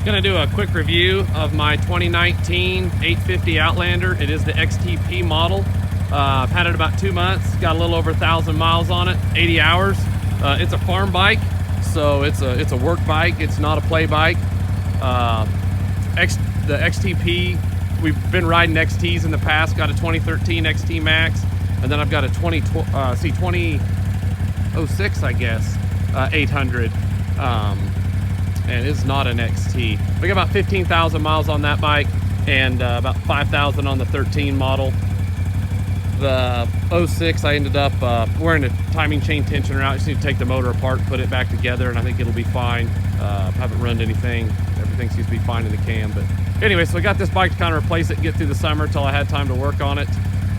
Gonna do a quick review of my 2019 850 Outlander. It is the XTP model. I've had it about 2 months, got a little over 1,000 miles on it, 80 hours. It's a farm bike, so it's a work bike. It's not a play bike. The XTP, we've been riding XTs in the past. Got a 2013 XT Max, and then I've got a 2006, I guess, 800. And it's not an XT. We got about 15,000 miles on that bike, and about 5,000 on the 13 model. The 06, I ended up wearing a timing chain tensioner out. I just need to take the motor apart, put it back together, and I think it'll be fine. Haven't run anything. Everything seems to be fine in the cam. But anyway, so I got this bike to kind of replace it and get through the summer till I had time to work on it,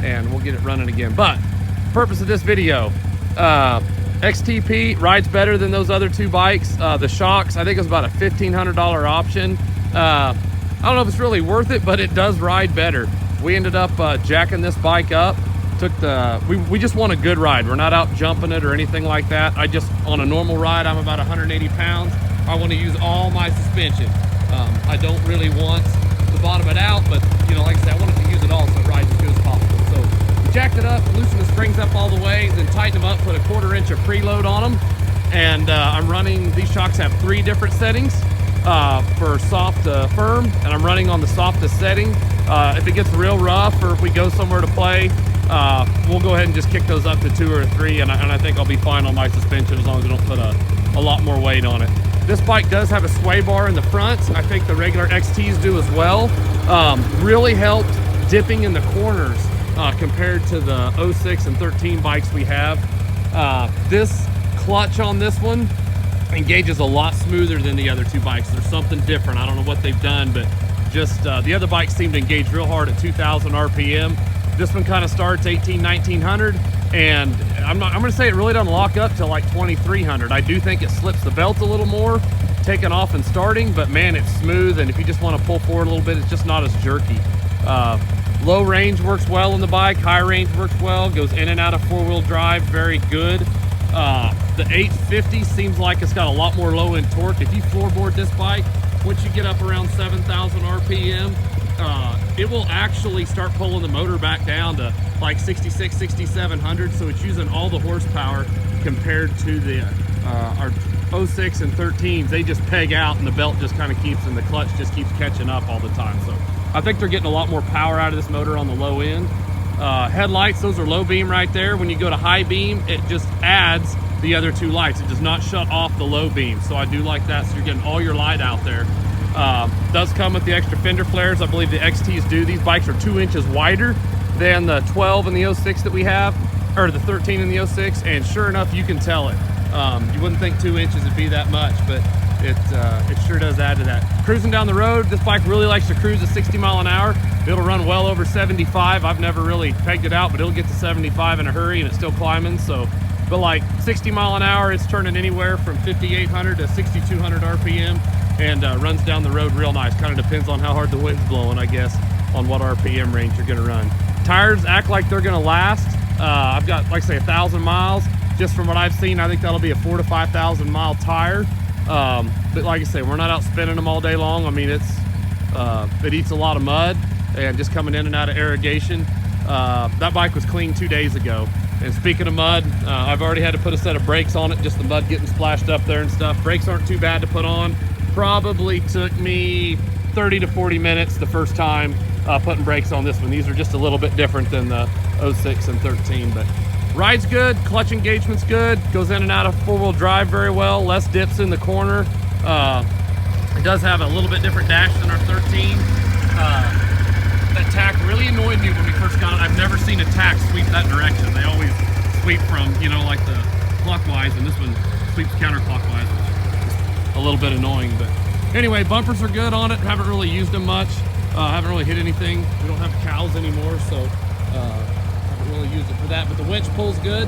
and we'll get it running again. But purpose of this video, XTP rides better than those other two bikes. The shocks, I think it was about a $1,500 option. I don't know if it's really worth it, but it does ride better. We ended up jacking this bike up. We just want a good ride. We're not out jumping it or anything like that. On a normal ride, I'm about 180 pounds. I want to use all my suspension. I don't really want to bottom it out, but you know, like I said, I want it to use it all so it rides as good as possible. So we jacked it up, loosened the springs up all the way, then tightened them up, put a 1/4 inch of preload on them. And I'm running, these shocks have 3 different settings for soft to firm, and I'm running on the softest setting. If it gets real rough or if we go somewhere to play, we'll go ahead and just kick those up to 2 or 3, and I think I'll be fine on my suspension as long as I don't put a lot more weight on it. This bike does have a sway bar in the front. I think the regular XTs do as well. Really helped dipping in the corners compared to the 06 and 13 bikes we have. This clutch on this one engages a lot smoother than the other two bikes. There's something different. I don't know what they've done, but just the other bikes seem to engage real hard at 2,000 RPM. This one kind of starts 1900, and I'm gonna say it really doesn't lock up till like 2300. I do think it slips the belt a little more, taking off and starting, but man, it's smooth, and if you just want to pull forward a little bit, it's just not as jerky. Low range works well on the bike, high range works well, goes in and out of 4-wheel drive, very good. The 850 seems like it's got a lot more low end torque. If you floorboard this bike, once you get up around 7,000 RPM, it will actually start pulling the motor back down to like 66, 6700. So it's using all the horsepower compared to the our 06 and 13s. They just peg out and the belt just kind of keeps, and the clutch just keeps catching up all the time. So I think they're getting a lot more power out of this motor on the low end. Headlights, those are low beam right there. When you go to high beam, it just adds the other two lights. It does not shut off the low beam. So I do like that. So you're getting all your light out there. Does come with the extra fender flares. I believe the XTs do. These bikes are 2 inches wider than the 12 and the 06 that we have, or the 13 and the 06, and sure enough, you can tell it. You wouldn't think 2 inches would be that much, but it sure does add to that. Cruising down the road, this bike really likes to cruise at 60 mile an hour. It'll run well over 75. I've never really pegged it out, but it'll get to 75 in a hurry, and it's still climbing. So, but like 60 mile an hour, it's turning anywhere from 5,800 to 6,200 RPM. And runs down the road real nice. Kind of depends on how hard the wind's blowing, I guess, on what RPM range you're gonna run. Tires act like they're gonna last. I've got, like I say, 1,000 miles. Just from what I've seen, I think that'll be a 4,000 to 5,000 mile tire. But like I say, we're not out spinning them all day long. I mean, it eats a lot of mud, and just coming in and out of irrigation. That bike was clean 2 days ago. And speaking of mud, I've already had to put a set of brakes on it, just the mud getting splashed up there and stuff. Brakes aren't too bad to put on. Probably took me 30 to 40 minutes the first time putting brakes on this one. These are just a little bit different than the 06 and 13, but ride's good, clutch engagement's good, goes in and out of 4-wheel drive very well, less dips in the corner. It does have a little bit different dash than our 13. That tack really annoyed me when we first got it. I've never seen a tack sweep that direction. They always sweep from, you know, like the clockwise, and this one sweeps counterclockwise. A little bit annoying, but anyway, bumpers are good on it. Haven't really used them much. Haven't really hit anything. We don't have cows anymore, so haven't really used it for that. But the winch pulls good.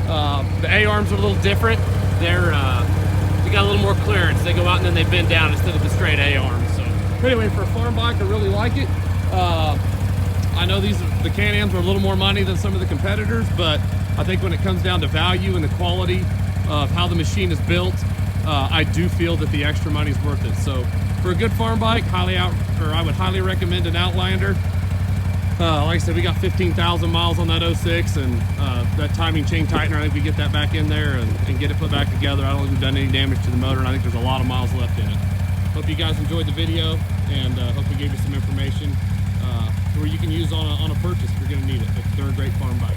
The A-arms are a little different. They got a little more clearance. They go out and then they bend down instead of the straight A-arms. So anyway, for a farm bike, I really like it. I know the Can-Ams are a little more money than some of the competitors, but I think when it comes down to value and the quality of how the machine is built, I do feel that the extra money is worth it. So for a good farm bike, I would highly recommend an Outlander. Like I said, we got 15,000 miles on that 06, and that timing chain tightener, I think we get that back in there and get it put back together. I don't think we've done any damage to the motor, and I think there's a lot of miles left in it. Hope you guys enjoyed the video, and hope we gave you some information where you can use on a purchase if you're going to need it. But they're a great farm bike.